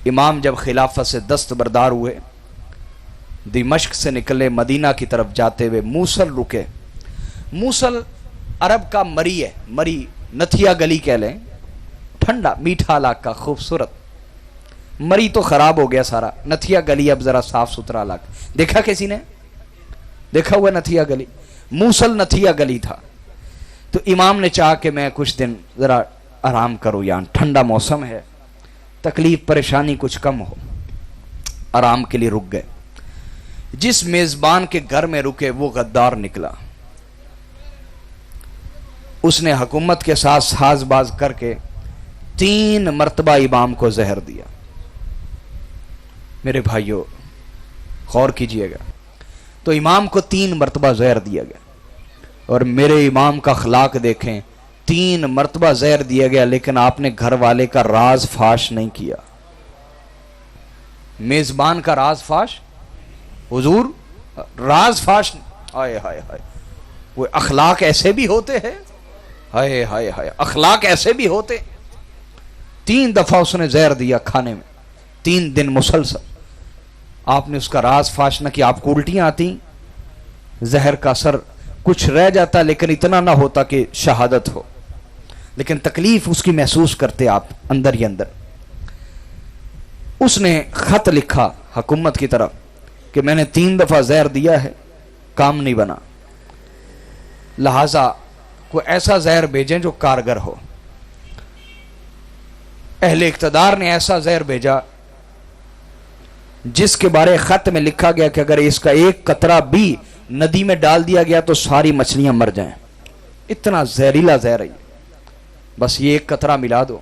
امام جب خلافت سے دستبردار ہوئے، دمشق سے نکلے، مدینہ کی طرف جاتے ہوئے موصل رکے۔ موصل عرب کا مری ہے، مری نتھیا گلی کہہ لیں، ٹھنڈا میٹھا علاقہ، خوبصورت۔ مری تو خراب ہو گیا سارا، نتھیا گلی اب ذرا صاف ستھرا علاقہ۔ دیکھا کسی نے؟ دیکھا ہوا نتھیا گلی؟ موصل نتھیا گلی تھا۔ تو امام نے چاہا کہ میں کچھ دن ذرا آرام کروں، یہاں ٹھنڈا موسم ہے، تکلیف پریشانی کچھ کم ہو، آرام کے لیے رک گئے۔ جس میزبان کے گھر میں رکے وہ غدار نکلا، اس نے حکومت کے ساتھ ساز باز کر کے 3 مرتبہ امام کو زہر دیا۔ میرے بھائیوں غور کیجئے گا، تو امام کو 3 مرتبہ زہر دیا گیا، اور میرے امام کا اخلاق دیکھیں، 3 مرتبہ زہر دیا گیا لیکن آپ نے گھر والے کا راز فاش نہیں کیا۔ میزبان کا راز فاش، حضور راز فاش، ہائے ہائے ہائے، وہ اخلاق ایسے بھی ہوتے ہیں، ہائے ہائے ہائے، اخلاق ایسے بھی ہوتے۔ 3 دفعہ اس نے زہر دیا کھانے میں، 3 دن مسلسل۔ آپ نے اس کا راز فاش نہ کیا۔ آپ کو الٹیاں آتی، زہر کا اثر کچھ رہ جاتا لیکن اتنا نہ ہوتا کہ شہادت ہو، لیکن تکلیف اس کی محسوس کرتے آپ اندر ہی اندر۔ اس نے خط لکھا حکومت کی طرف کہ میں نے 3 دفعہ زہر دیا ہے، کام نہیں بنا، لہذا کوئی ایسا زہر بھیجیں جو کارگر ہو۔ اہل اقتدار نے ایسا زہر بھیجا جس کے بارے خط میں لکھا گیا کہ اگر اس کا ایک قطرہ بھی ندی میں ڈال دیا گیا تو ساری مچھلیاں مر جائیں، اتنا زہریلا زہر ہے، بس یہ ایک قطرہ ملا دو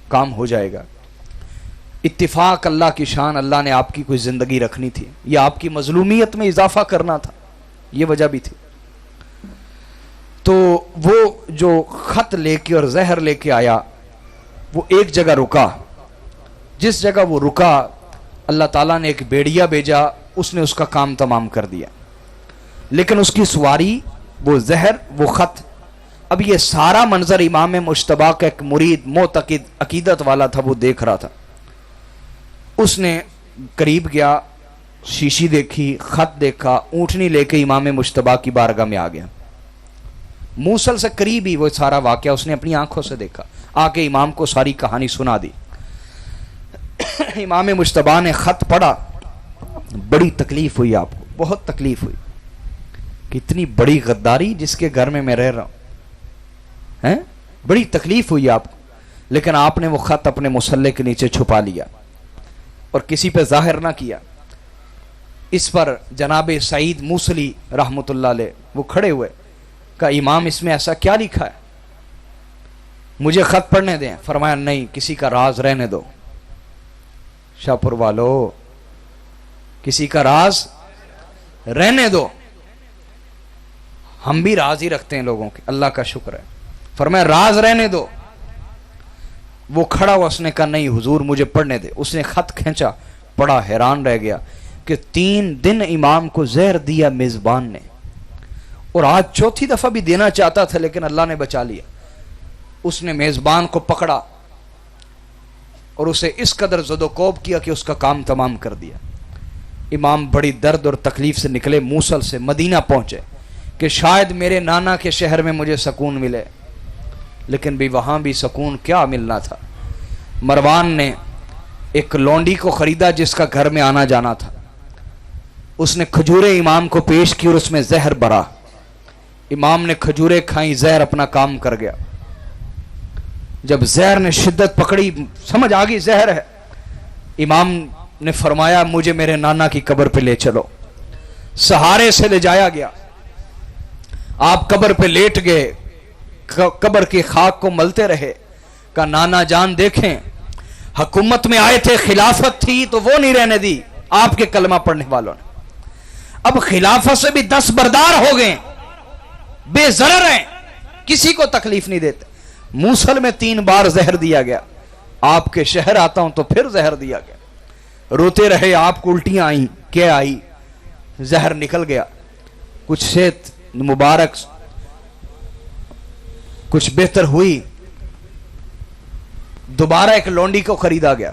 کام ہو جائے گا۔ اتفاق اللہ کی شان، اللہ نے آپ کی کوئی زندگی رکھنی تھی، یہ آپ کی مظلومیت میں اضافہ کرنا تھا، یہ وجہ بھی تھی۔ تو وہ جو خط لے کے اور زہر لے کے آیا، وہ ایک جگہ رکا، جس جگہ وہ رکا اللہ تعالیٰ نے ایک بیڑیا بھیجا، اس نے اس کا کام تمام کر دیا، لیکن اس کی سواری، وہ زہر، وہ خط۔ اب یہ سارا منظر امام مجتبیٰ کا ایک مرید معتقد عقیدت والا تھا، وہ دیکھ رہا تھا۔ اس نے قریب گیا، شیشی دیکھی، خط دیکھا، اونٹنی لے کے امام مجتبیٰ کی بارگاہ میں آ گیا۔ موصل سے قریب ہی وہ سارا واقعہ اس نے اپنی آنکھوں سے دیکھا، آ کے امام کو ساری کہانی سنا دی۔ امام مجتبیٰ نے خط پڑھا، بڑی تکلیف ہوئی آپ کو، بہت تکلیف ہوئی، کتنی بڑی غداری جس کے گھر میں رہ رہا ہوں، بڑی تکلیف ہوئی آپ کو، لیکن آپ نے وہ خط اپنے مصلے کے نیچے چھپا لیا اور کسی پہ ظاہر نہ کیا۔ اس پر جناب سعید موصلی رحمۃ اللہ علیہ وہ کھڑے ہوئے، کہا امام اس میں ایسا کیا لکھا ہے، مجھے خط پڑھنے دیں۔ فرمایا نہیں، کسی کا راز رہنے دو، شاہپور والو کسی کا راز رہنے دو، ہم بھی راز ہی رکھتے ہیں لوگوں کے، اللہ کا شکر ہے۔ فرمایا راز رہنے دو۔ وہ کھڑا ہوا، اس نے کہا نہیں حضور مجھے پڑھنے دے۔ اس نے خط کھینچا، پڑھا، حیران رہ گیا کہ 3 دن امام کو زہر دیا میزبان نے، اور آج 4تھی دفعہ بھی دینا چاہتا تھا لیکن اللہ نے بچا لیا۔ اس نے میزبان کو پکڑا اور اسے اس قدر زد و کوب کیا کہ اس کا کام تمام کر دیا۔ امام بڑی درد اور تکلیف سے نکلے، موصل سے مدینہ پہنچے کہ شاید میرے نانا کے شہر میں مجھے سکون ملے، لیکن بھی وہاں بھی سکون کیا ملنا تھا۔ مروان نے ایک لونڈی کو خریدا جس کا گھر میں آنا جانا تھا، اس نے کھجوریں امام کو پیش کی اور اس میں زہر بھرا۔ امام نے کھجوریں کھائیں، زہر اپنا کام کر گیا۔ جب زہر نے شدت پکڑی، سمجھ آ گئی زہر ہے، امام نے فرمایا مجھے میرے نانا کی قبر پہ لے چلو۔ سہارے سے لے جایا گیا، آپ قبر پہ لیٹ گئے، قبر کی خاک کو ملتے رہے، کہا نانا جان دیکھیں، حکومت میں آئے تھے، خلافت تھی تو وہ نہیں رہنے دی آپ کے کلمہ پڑھنے والوں نے، اب خلافت سے بھی دستبردار ہو گئے، بے ضرر ہیں، کسی کو تکلیف نہیں دیتے۔ موصل میں 3 بار زہر دیا گیا، آپ کے شہر آتا ہوں تو پھر زہر دیا گیا، روتے رہے، آپ کو الٹیاں آئیں، کیا آئی، زہر نکل گیا، کچھ صحت مبارک کچھ بہتر ہوئی، دوبارہ ایک لونڈی کو خریدا گیا،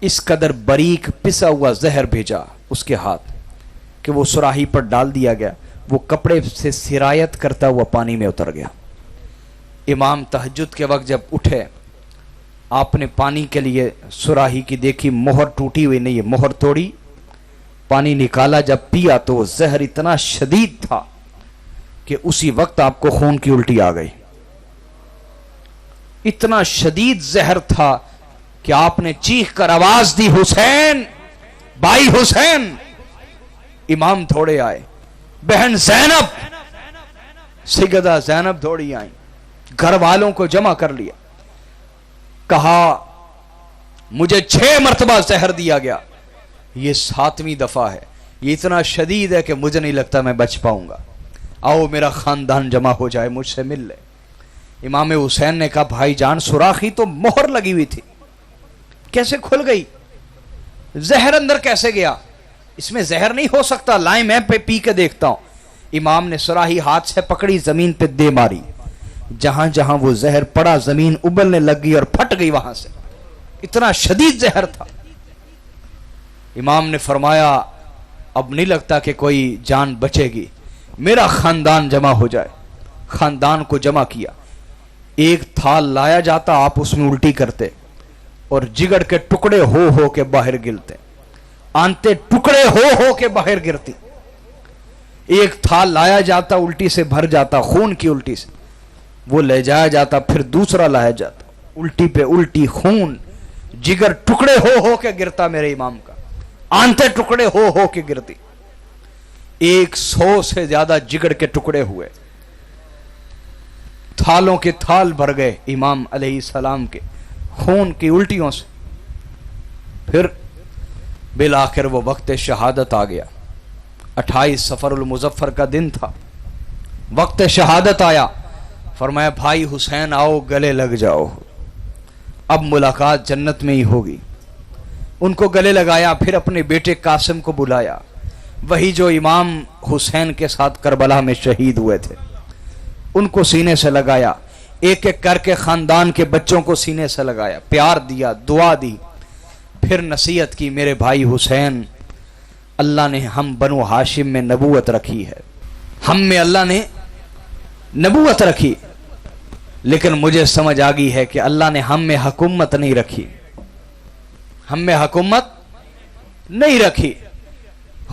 اس قدر باریک پسا ہوا زہر بھیجا اس کے ہاتھ کہ وہ سراہی پر ڈال دیا گیا، وہ کپڑے سے سرایت کرتا ہوا پانی میں اتر گیا۔ امام تہجد کے وقت جب اٹھے، آپ نے پانی کے لیے سراہی کی دیکھی، مہر ٹوٹی ہوئی نہیں ہے، مہر توڑی، پانی نکالا، جب پیا تو وہ زہر اتنا شدید تھا کہ اسی وقت آپ کو خون کی الٹی آ گئی۔ اتنا شدید زہر تھا کہ آپ نے چیخ کر آواز دی، حسین، بھائی حسین۔ امام دوڑے آئے، بہن زینب، سیدہ زینب دوڑی آئیں، گھر والوں کو جمع کر لیا، کہا مجھے 6 مرتبہ زہر دیا گیا، یہ 7ویں دفعہ ہے، یہ اتنا شدید ہے کہ مجھے نہیں لگتا میں بچ پاؤں گا، آؤ میرا خاندان جمع ہو جائے، مجھ سے مل لے۔ امام حسین نے کہا بھائی جان، سوراخی تو مہر لگی ہوئی تھی، کیسے کھل گئی؟ زہر اندر کیسے گیا؟ اس میں زہر نہیں ہو سکتا، لائیں میں پی کے دیکھتا ہوں۔ امام نے سراہی ہاتھ سے پکڑی، زمین پہ دے ماری، جہاں جہاں وہ زہر پڑا زمین ابلنے لگ گئی اور پھٹ گئی وہاں سے، اتنا شدید زہر تھا۔ امام نے فرمایا اب نہیں لگتا کہ کوئی جان بچے گی، میرا خاندان جمع ہو جائے۔ خاندان کو جمع کیا، ایک تھال لایا جاتا، آپ اس میں الٹی کرتے اور جگر کے ٹکڑے ہو کے باہر گرتے، آنتے ٹکڑے ہو کے باہر گرتی۔ ایک تھال لایا جاتا، الٹی سے بھر جاتا، خون کی الٹی سے، وہ لے جایا جاتا، پھر دوسرا لایا جاتا، الٹی پہ الٹی، خون، جگر ٹکڑے ہو کے گرتا میرے امام کا، آنتے ٹکڑے ہو کے گرتی۔ 100 سے زیادہ جگر کے ٹکڑے ہوئے، تھالوں کے تھال بھر گئے امام علیہ السلام کے خون کی الٹیوں سے۔ پھر بالآخر وہ وقت شہادت آ گیا، 28 صفر المظفر کا دن تھا، وقت شہادت آیا، فرمایا بھائی حسین آؤ گلے لگ جاؤ، اب ملاقات جنت میں ہی ہوگی۔ ان کو گلے لگایا، پھر اپنے بیٹے قاسم کو بلایا، وہی جو امام حسین کے ساتھ کربلا میں شہید ہوئے تھے، ان کو سینے سے لگایا، ایک ایک کر کے خاندان کے بچوں کو سینے سے لگایا، پیار دیا، دعا دی، پھر نصیحت کی میرے بھائی حسین، اللہ نے ہم بنو ہاشم میں نبوت رکھی ہے، ہم میں اللہ نے نبوت رکھی، لیکن مجھے سمجھ آ گئی ہے کہ اللہ نے ہم میں حکومت نہیں رکھی، ہم میں حکومت نہیں رکھی۔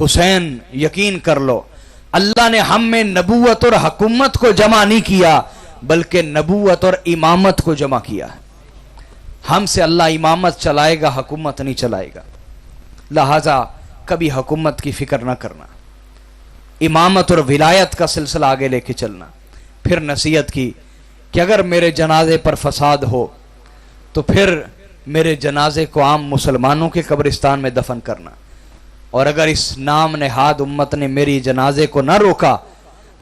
حسین یقین کر لو، اللہ نے ہم میں نبوت اور حکومت کو جمع نہیں کیا، بلکہ نبوت اور امامت کو جمع کیا۔ ہم سے اللہ امامت چلائے گا، حکومت نہیں چلائے گا، لہذا کبھی حکومت کی فکر نہ کرنا، امامت اور ولایت کا سلسلہ آگے لے کے چلنا۔ پھر نصیحت کی کہ اگر میرے جنازے پر فساد ہو تو پھر میرے جنازے کو عام مسلمانوں کے قبرستان میں دفن کرنا، اور اگر اس نام نہاد امت نے میری جنازے کو نہ روکا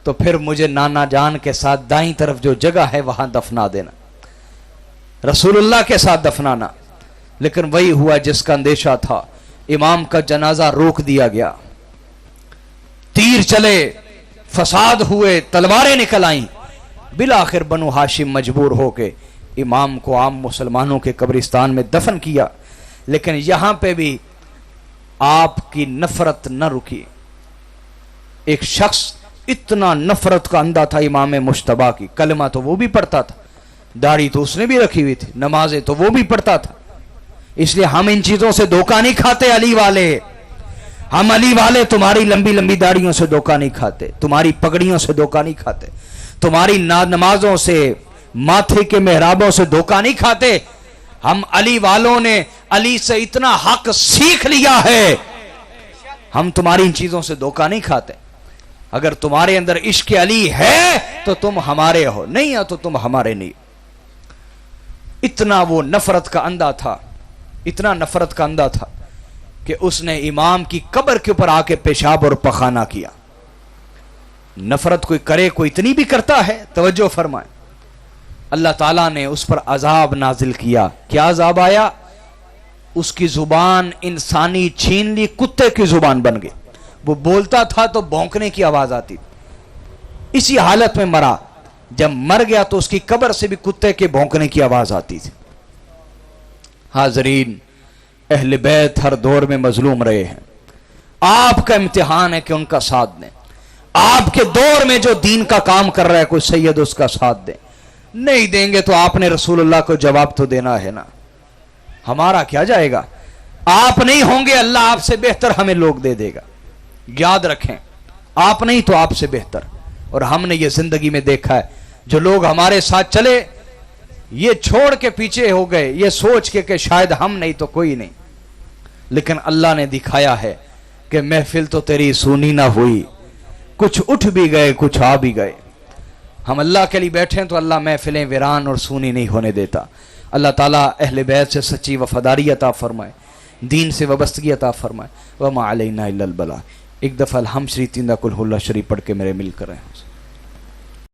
تو پھر مجھے نانا جان کے ساتھ دائیں طرف جو جگہ ہے وہاں دفنا دینا، رسول اللہ کے ساتھ دفنانا۔ لیکن وہی ہوا جس کا اندیشہ تھا، امام کا جنازہ روک دیا گیا، تیر چلے، فساد ہوئے، تلواریں نکل آئیں، بالآخر بنو ہاشم مجبور ہو کے امام کو عام مسلمانوں کے قبرستان میں دفن کیا۔ لیکن یہاں پہ بھی آپ کی نفرت نہ رکی۔ ایک شخص اتنا نفرت کا اندھا تھا امام مجتبیٰ کی، کلمہ تو وہ بھی پڑھتا تھا، داڑھی تو اس نے بھی رکھی ہوئی تھی، نمازیں تو وہ بھی پڑھتا تھا، اس لیے ہم ان چیزوں سے دھوکہ نہیں کھاتے علی والے، ہم علی والے تمہاری لمبی لمبی داڑھیوں سے دھوکہ نہیں کھاتے، تمہاری پگڑیوں سے دھوکہ نہیں کھاتے، تمہاری نمازوں سے، ماتھے کے محرابوں سے دھوکہ نہیں کھاتے۔ ہم علی والوں نے علی سے اتنا حق سیکھ لیا ہے، ہم تمہاری ان چیزوں سے دھوکہ نہیں کھاتے۔ اگر تمہارے اندر عشق علی ہے تو تم ہمارے ہو، نہیں ہے تو تم ہمارے نہیں۔ اتنا وہ نفرت کا اندھا تھا، اتنا نفرت کا اندھا تھا کہ اس نے امام کی قبر کے اوپر آ کے پیشاب اور پخانہ کیا۔ نفرت کوئی کرے، کوئی اتنی بھی کرتا ہے، توجہ فرمائیں، اللہ تعالیٰ نے اس پر عذاب نازل کیا۔ کیا عذاب آیا؟ اس کی زبان انسانی چھین لی، کتے کی زبان بن گئی، وہ بولتا تھا تو بھونکنے کی آواز آتی تھی، اسی حالت میں مرا۔ جب مر گیا تو اس کی قبر سے بھی کتے کے بھونکنے کی آواز آتی تھی۔ حاضرین، اہل بیت ہر دور میں مظلوم رہے ہیں، آپ کا امتحان ہے کہ ان کا ساتھ دیں۔ آپ کے دور میں جو دین کا کام کر رہا ہے کوئی سید اس کا ساتھ دیں، نہیں دیں گے تو آپ نے رسول اللہ کو جواب تو دینا ہے نا، ہمارا کیا جائے گا؟ آپ نہیں ہوں گے اللہ آپ سے بہتر ہمیں لوگ دے دے گا، یاد رکھیں، آپ نہیں تو آپ سے بہتر۔ اور ہم نے یہ زندگی میں دیکھا ہے جو لوگ ہمارے ساتھ چلے یہ چھوڑ کے پیچھے ہو گئے یہ سوچ کے کہ شاید ہم نہیں تو کوئی نہیں، لیکن اللہ نے دکھایا ہے کہ محفل تو تیری سونی نہ ہوئی، کچھ اٹھ بھی گئے کچھ آ بھی گئے۔ ہم اللہ کے لیے بیٹھے ہیں تو اللہ محفلیں ویران اور سونی نہیں ہونے دیتا۔ اللہ تعالیٰ اہل بیت سے سچی وفاداری عطا فرمائے، دین سے وابستگی عطا فرمائے۔ وما علینا الا البلاغ۔ ایک دفعہ الحمد شریف 3 کل اللہ شریف پڑھ کے میرے مل کر رہے ہیں۔